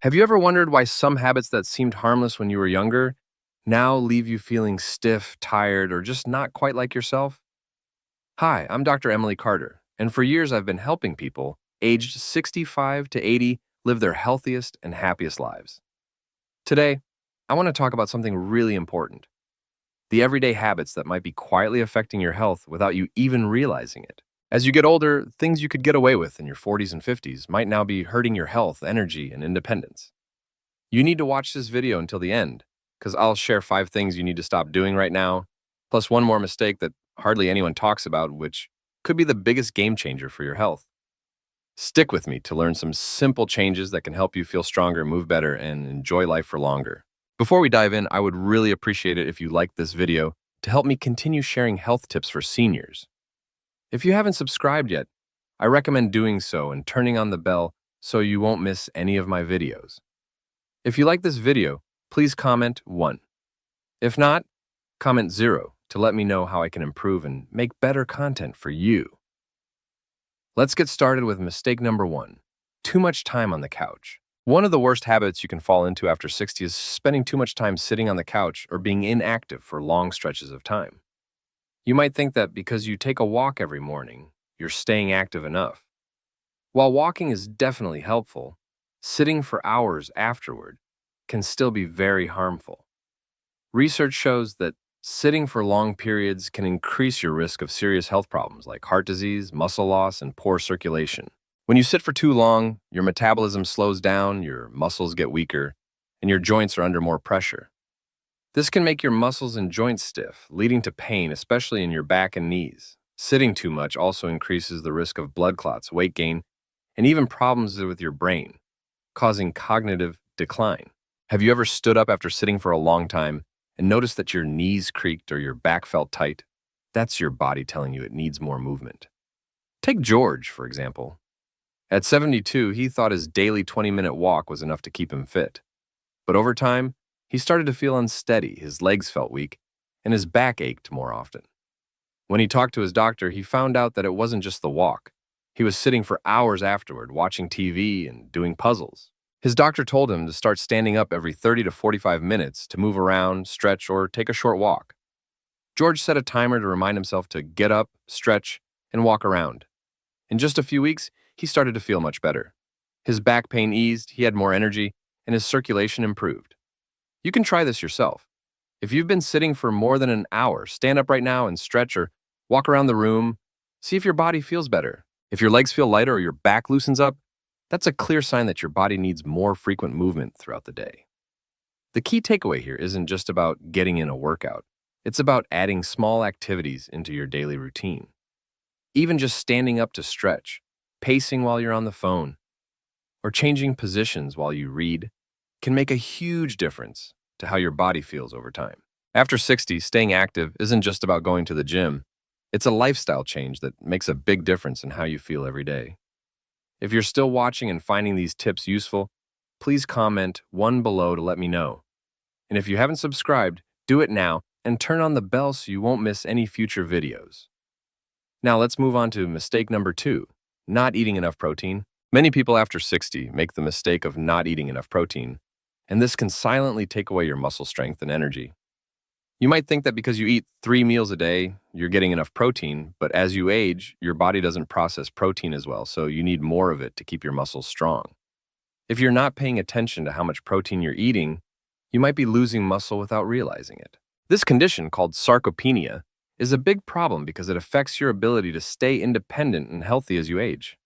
Have you ever wondered why some habits that seemed harmless when you were younger now leave you feeling stiff, tired, or just not quite like yourself? Hi, I'm Dr. Emily Carter, and for years I've been helping people aged 65 to 80 live their healthiest and happiest lives. Today, I want to talk about something really important: the everyday habits that might be quietly affecting your health without you even realizing it. As you get older, things you could get away with in your 40s and 50s might now be hurting your health, energy, and independence. You need to watch this video until the end, because I'll share 5 things you need to stop doing right now, plus one more mistake that hardly anyone talks about, which could be the biggest game changer for your health. Stick with me to learn some simple changes that can help you feel stronger, move better, and enjoy life for longer. Before we dive in, I would really appreciate it if you liked this video to help me continue sharing health tips for seniors. If you haven't subscribed yet, I recommend doing so and turning on the bell so you won't miss any of my videos. If you like this video, please comment 1. If not, comment 0 to let me know how I can improve and make better content for you. Let's get started with mistake number 1: too much time on the couch. One of the worst habits you can fall into after 60 is spending too much time sitting on the couch or being inactive for long stretches of time. You might think that because you take a walk every morning, you're staying active enough. While walking is definitely helpful, sitting for hours afterward can still be very harmful. Research shows that sitting for long periods can increase your risk of serious health problems like heart disease, muscle loss, and poor circulation. When you sit for too long, your metabolism slows down, your muscles get weaker, and your joints are under more pressure. This can make your muscles and joints stiff, leading to pain, especially in your back and knees. Sitting too much also increases the risk of blood clots, weight gain, and even problems with your brain, causing cognitive decline. Have you ever stood up after sitting for a long time and noticed that your knees creaked or your back felt tight? That's your body telling you it needs more movement. Take George, for example. At 72, he thought his daily 20-minute walk was enough to keep him fit. But over time, he started to feel unsteady, his legs felt weak, and his back ached more often. When he talked to his doctor, he found out that it wasn't just the walk. He was sitting for hours afterward, watching TV and doing puzzles. His doctor told him to start standing up every 30 to 45 minutes to move around, stretch, or take a short walk. George set a timer to remind himself to get up, stretch, and walk around. In just a few weeks, he started to feel much better. His back pain eased, he had more energy, and his circulation improved. You can try this yourself. If you've been sitting for more than an hour, stand up right now and stretch or walk around the room. See if your body feels better. If your legs feel lighter or your back loosens up, that's a clear sign that your body needs more frequent movement throughout the day. The key takeaway here isn't just about getting in a workout. It's about adding small activities into your daily routine. Even just standing up to stretch, pacing while you're on the phone, or changing positions while you read can make a huge difference to how your body feels over time. After 60, staying active isn't just about going to the gym. It's a lifestyle change that makes a big difference in how you feel every day. If you're still watching and finding these tips useful, please comment 1 below to let me know. And if you haven't subscribed, do it now and turn on the bell so you won't miss any future videos. Now let's move on to mistake number 2, not eating enough protein. Many people after 60 make the mistake of not eating enough protein, and this can silently take away your muscle strength and energy. You might think that because you eat 3 meals a day, you're getting enough protein, but as you age, your body doesn't process protein as well, so you need more of it to keep your muscles strong. If you're not paying attention to how much protein you're eating, you might be losing muscle without realizing it. This condition, called sarcopenia, is a big problem because it affects your ability to stay independent and healthy as you age.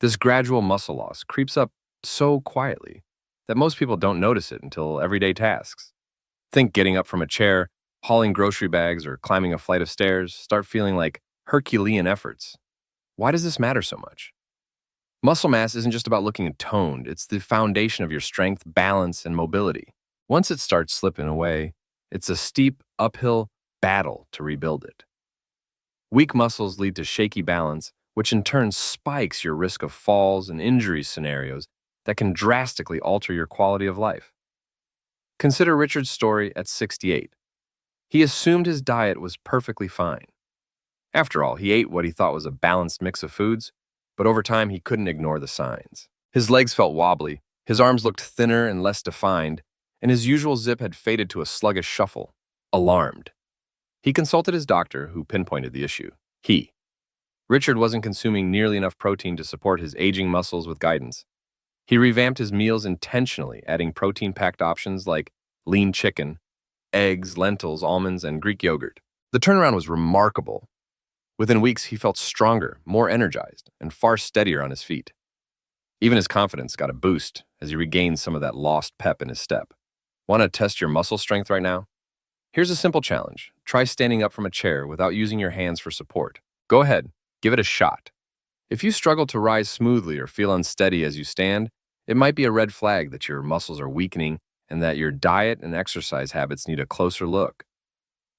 This gradual muscle loss creeps up so quietly that most people don't notice it until everyday tasks. Think getting up from a chair, hauling grocery bags, or climbing a flight of stairs start feeling like Herculean efforts. Why does this matter so much? Muscle mass isn't just about looking toned, it's the foundation of your strength, balance, and mobility. Once it starts slipping away, it's a steep, uphill battle to rebuild it. Weak muscles lead to shaky balance, which in turn spikes your risk of falls and injury scenarios that can drastically alter your quality of life. Consider Richard's story at 68. He assumed his diet was perfectly fine. After all, he ate what he thought was a balanced mix of foods, but over time he couldn't ignore the signs. His legs felt wobbly, His arms looked thinner and less defined, and his usual zip had faded to a sluggish shuffle. Alarmed, he consulted his doctor, who pinpointed the issue. Richard wasn't consuming nearly enough protein to support his aging muscles with guidance. He revamped his meals intentionally, adding protein-packed options like lean chicken, eggs, lentils, almonds, and Greek yogurt. The turnaround was remarkable. Within weeks, he felt stronger, more energized, and far steadier on his feet. Even his confidence got a boost as he regained some of that lost pep in his step. Want to test your muscle strength right now? Here's a simple challenge. Try standing up from a chair without using your hands for support. Go ahead, give it a shot. If you struggle to rise smoothly or feel unsteady as you stand, it might be a red flag that your muscles are weakening and that your diet and exercise habits need a closer look.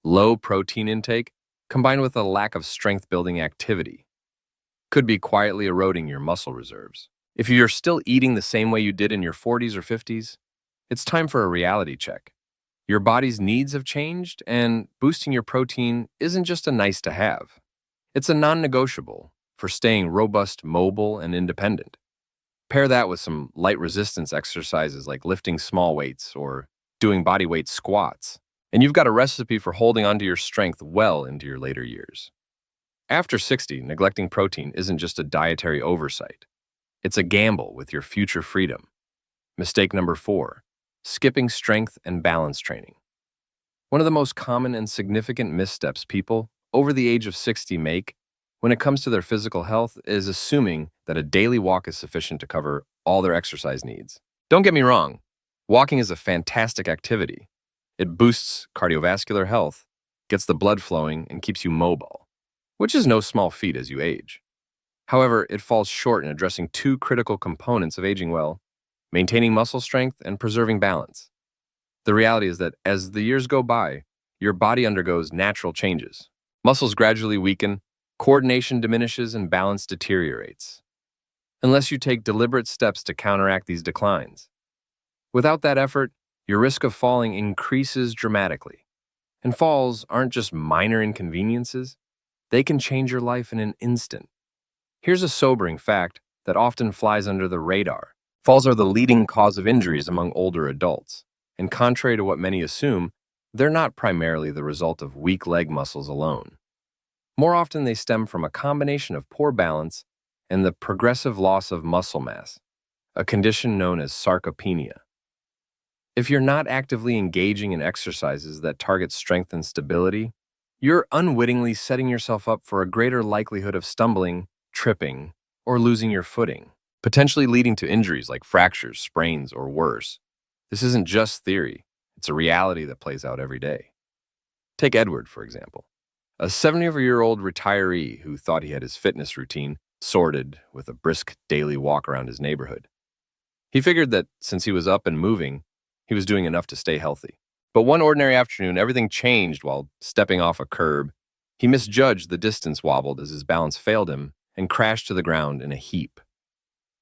Low protein intake, combined with a lack of strength-building activity, could be quietly eroding your muscle reserves. If you're still eating the same way you did in your 40s or 50s, it's time for a reality check. Your body's needs have changed, and boosting your protein isn't just a nice to have. It's a non-negotiable for staying robust, mobile, and independent. Pair that with some light resistance exercises like lifting small weights or doing body weight squats, and you've got a recipe for holding onto your strength well into your later years. After 60, neglecting protein isn't just a dietary oversight. It's a gamble with your future freedom. Mistake number 4, skipping strength and balance training. One of the most common and significant missteps people over the age of 60 make when it comes to their physical health is assuming that a daily walk is sufficient to cover all their exercise needs. Don't get me wrong, walking is a fantastic activity. It boosts cardiovascular health, gets the blood flowing, and keeps you mobile, which is no small feat as you age. However, it falls short in addressing 2 critical components of aging well: maintaining muscle strength and preserving balance. The reality is that as the years go by, your body undergoes natural changes. Muscles gradually weaken, coordination diminishes, and balance deteriorates, unless you take deliberate steps to counteract these declines. Without that effort, your risk of falling increases dramatically. And falls aren't just minor inconveniences, they can change your life in an instant. Here's a sobering fact that often flies under the radar. Falls are the leading cause of injuries among older adults, and contrary to what many assume, they're not primarily the result of weak leg muscles alone. More often, they stem from a combination of poor balance and the progressive loss of muscle mass, a condition known as sarcopenia. If you're not actively engaging in exercises that target strength and stability, you're unwittingly setting yourself up for a greater likelihood of stumbling, tripping, or losing your footing, potentially leading to injuries like fractures, sprains, or worse. This isn't just theory, it's a reality that plays out every day. Take Edward, for example, a 70-year-old retiree who thought he had his fitness routine sorted with a brisk daily walk around his neighborhood. He figured that since he was up and moving, he was doing enough to stay healthy. But one ordinary afternoon, everything changed while stepping off a curb. He misjudged the distance, wobbled as his balance failed him, and crashed to the ground in a heap.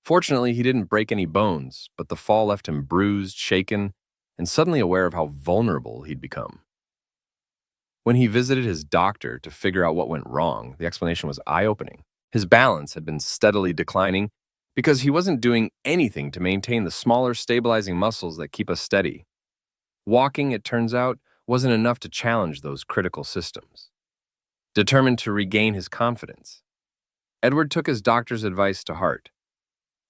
Fortunately, he didn't break any bones, but the fall left him bruised, shaken, and suddenly aware of how vulnerable he'd become. When he visited his doctor to figure out what went wrong, the explanation was eye-opening. His balance had been steadily declining because he wasn't doing anything to maintain the smaller, stabilizing muscles that keep us steady. Walking, it turns out, wasn't enough to challenge those critical systems. Determined to regain his confidence, Edward took his doctor's advice to heart.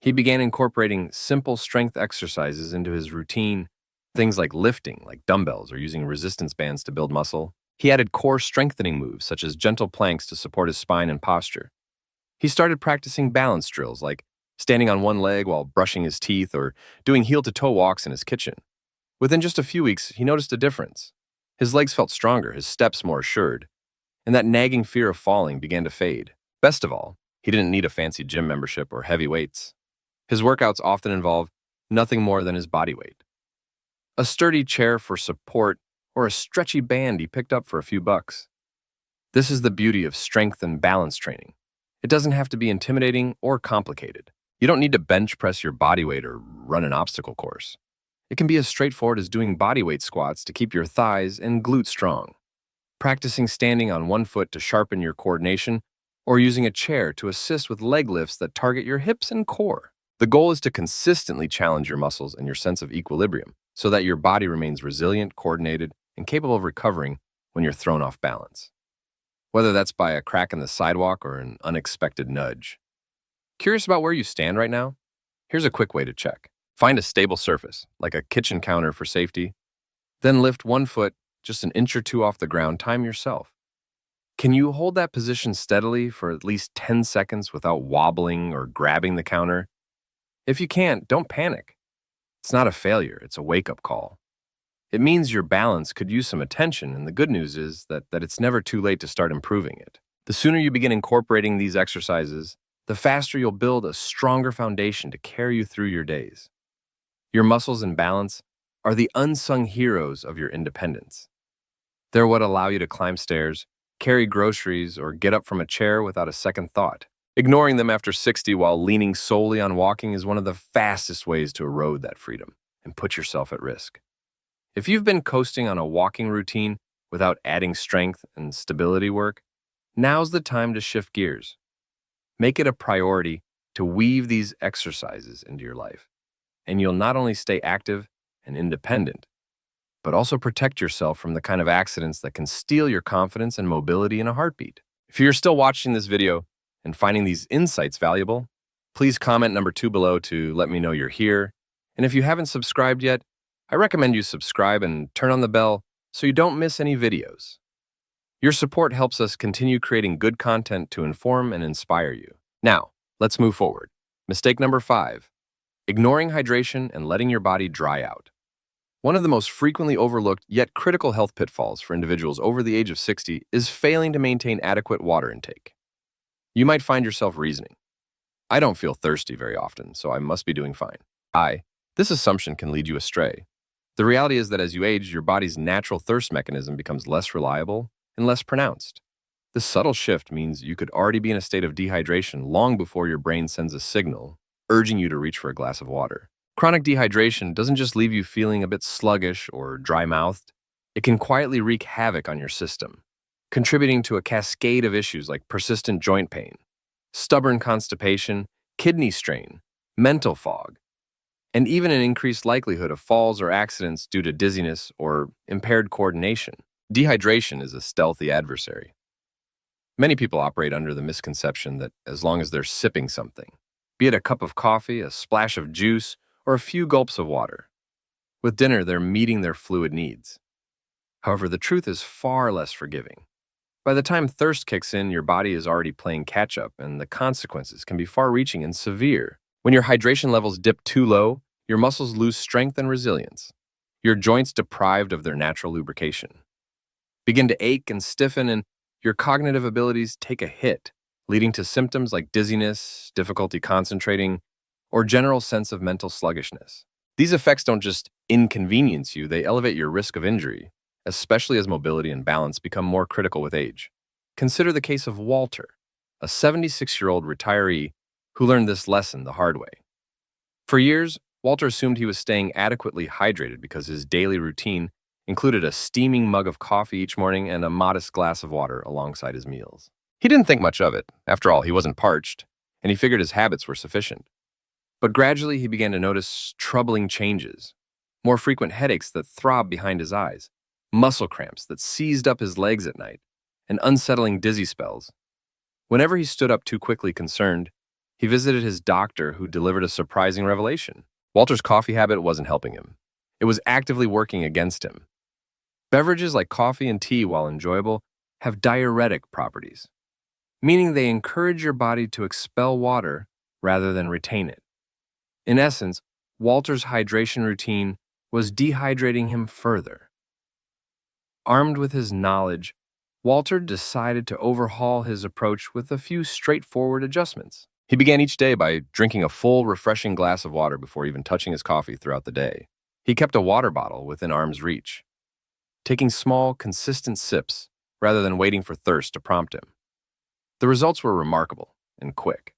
He began incorporating simple strength exercises into his routine, things like lifting, like dumbbells, or using resistance bands to build muscle. He added core strengthening moves, such as gentle planks to support his spine and posture. He started practicing balance drills, like standing on one leg while brushing his teeth or doing heel-to-toe walks in his kitchen. Within just a few weeks, he noticed a difference. His legs felt stronger, his steps more assured, and that nagging fear of falling began to fade. Best of all, he didn't need a fancy gym membership or heavy weights. His workouts often involve nothing more than his body weight. A sturdy chair for support or a stretchy band he picked up for a few bucks. This is the beauty of strength and balance training. It doesn't have to be intimidating or complicated. You don't need to bench press your body weight or run an obstacle course. It can be as straightforward as doing body weight squats to keep your thighs and glutes strong, practicing standing on one foot to sharpen your coordination, or using a chair to assist with leg lifts that target your hips and core. The goal is to consistently challenge your muscles and your sense of equilibrium so that your body remains resilient, coordinated, and capable of recovering when you're thrown off balance, whether that's by a crack in the sidewalk or an unexpected nudge. Curious about where you stand right now? Here's a quick way to check. Find a stable surface, like a kitchen counter for safety, then lift one foot just an inch or two off the ground. Time yourself. Can you hold that position steadily for at least 10 seconds without wobbling or grabbing the counter? If you can't, don't panic. It's not a failure, it's a wake-up call. It means your balance could use some attention, and the good news is that it's never too late to start improving it. The sooner you begin incorporating these exercises, the faster you'll build a stronger foundation to carry you through your days. Your muscles and balance are the unsung heroes of your independence. They're what allow you to climb stairs, carry groceries, or get up from a chair without a second thought. Ignoring them after 60 while leaning solely on walking is one of the fastest ways to erode that freedom and put yourself at risk. If you've been coasting on a walking routine without adding strength and stability work, now's the time to shift gears. Make it a priority to weave these exercises into your life, and you'll not only stay active and independent, but also protect yourself from the kind of accidents that can steal your confidence and mobility in a heartbeat. If you're still watching this video and finding these insights valuable, please comment number 2 below to let me know you're here. And if you haven't subscribed yet, I recommend you subscribe and turn on the bell so you don't miss any videos. Your support helps us continue creating good content to inform and inspire you. Now, let's move forward. Mistake number 5, ignoring hydration and letting your body dry out. One of the most frequently overlooked yet critical health pitfalls for individuals over the age of 60 is failing to maintain adequate water intake. You might find yourself reasoning, I don't feel thirsty very often, so I must be doing fine. This assumption can lead you astray. The reality is that as you age, your body's natural thirst mechanism becomes less reliable and less pronounced. This subtle shift means you could already be in a state of dehydration long before your brain sends a signal, urging you to reach for a glass of water. Chronic dehydration doesn't just leave you feeling a bit sluggish or dry-mouthed. It can quietly wreak havoc on your system, contributing to a cascade of issues like persistent joint pain, stubborn constipation, kidney strain, mental fog, and even an increased likelihood of falls or accidents due to dizziness or impaired coordination. Dehydration is a stealthy adversary. Many people operate under the misconception that as long as they're sipping something, be it a cup of coffee, a splash of juice, or a few gulps of water, with dinner they're meeting their fluid needs. However, the truth is far less forgiving. By the time thirst kicks in, your body is already playing catch-up, and the consequences can be far-reaching and severe. When your hydration levels dip too low, your muscles lose strength and resilience. Your joints deprived of their natural lubrication begin to ache and stiffen, and your cognitive abilities take a hit, leading to symptoms like dizziness, difficulty concentrating, or general sense of mental sluggishness. These effects don't just inconvenience you, they elevate your risk of injury, especially as mobility and balance become more critical with age. Consider the case of Walter, a 76-year-old retiree who learned this lesson the hard way. For years, Walter assumed he was staying adequately hydrated because his daily routine included a steaming mug of coffee each morning and a modest glass of water alongside his meals. He didn't think much of it. After all, he wasn't parched, and he figured his habits were sufficient. But gradually, he began to notice troubling changes, more frequent headaches that throbbed behind his eyes, muscle cramps that seized up his legs at night, and unsettling dizzy spells. Whenever he stood up too quickly concerned, he visited his doctor, who delivered a surprising revelation. Walter's coffee habit wasn't helping him. It was actively working against him. Beverages like coffee and tea, while enjoyable, have diuretic properties, meaning they encourage your body to expel water rather than retain it. In essence, Walter's hydration routine was dehydrating him further. Armed with his knowledge, Walter decided to overhaul his approach with a few straightforward adjustments. He began each day by drinking a full, refreshing glass of water before even touching his coffee throughout the day. He kept a water bottle within arm's reach, taking small, consistent sips rather than waiting for thirst to prompt him. The results were remarkable and quick.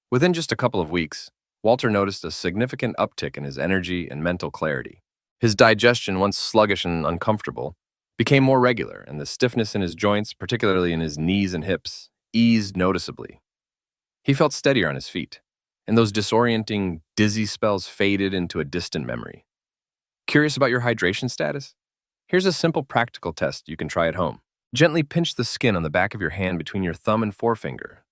Within just a couple of weeks, Walter noticed a significant uptick in his energy and mental clarity. His digestion, once sluggish and uncomfortable, became more regular, and the stiffness in his joints, particularly in his knees and hips, eased noticeably. He felt steadier on his feet, and those disorienting, dizzy spells faded into a distant memory. Curious about your hydration status? Here's a simple practical test you can try at home. Gently pinch the skin on the back of your hand between your thumb and forefinger.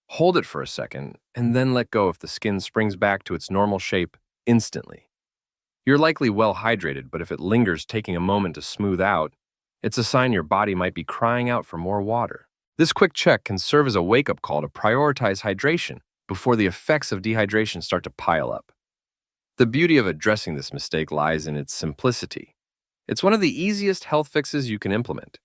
Hold it for a second, and then let go if the skin springs back to its normal shape instantly. You're likely well hydrated, but if it lingers, taking a moment to smooth out, it's a sign your body might be crying out for more water. This quick check can serve as a wake-up call to prioritize hydration before the effects of dehydration start to pile up. The beauty of addressing this mistake lies in its simplicity. It's one of the easiest health fixes you can implement,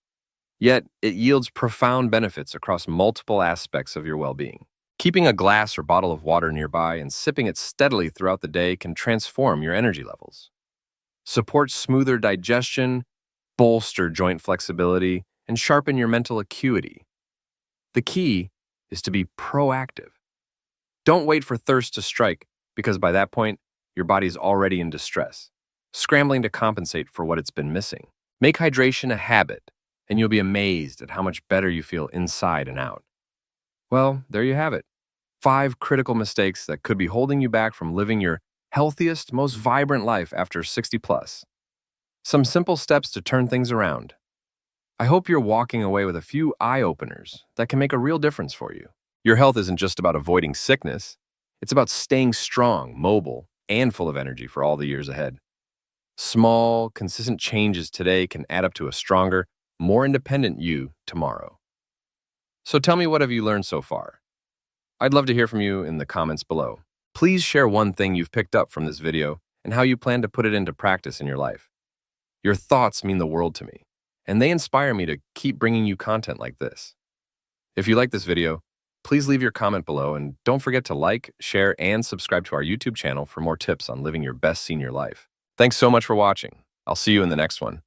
yet it yields profound benefits across multiple aspects of your well-being. Keeping a glass or bottle of water nearby and sipping it steadily throughout the day can transform your energy levels, support smoother digestion, bolster joint flexibility, and sharpen your mental acuity. The key is to be proactive. Don't wait for thirst to strike, because by that point, your body's already in distress, scrambling to compensate for what it's been missing. Make hydration a habit, and you'll be amazed at how much better you feel inside and out. Well, there you have it. 5 critical mistakes that could be holding you back from living your healthiest, most vibrant life after 60 plus. Some simple steps to turn things around. I hope you're walking away with a few eye-openers that can make a real difference for you. Your health isn't just about avoiding sickness. It's about staying strong, mobile, and full of energy for all the years ahead. Small, consistent changes today can add up to a stronger, more independent you tomorrow. So tell me, what have you learned so far? I'd love to hear from you in the comments below. Please share one thing you've picked up from this video and how you plan to put it into practice in your life. Your thoughts mean the world to me, and they inspire me to keep bringing you content like this. If you like this video, please leave your comment below, and don't forget to like, share, and subscribe to our YouTube channel for more tips on living your best senior life. Thanks so much for watching. I'll see you in the next one.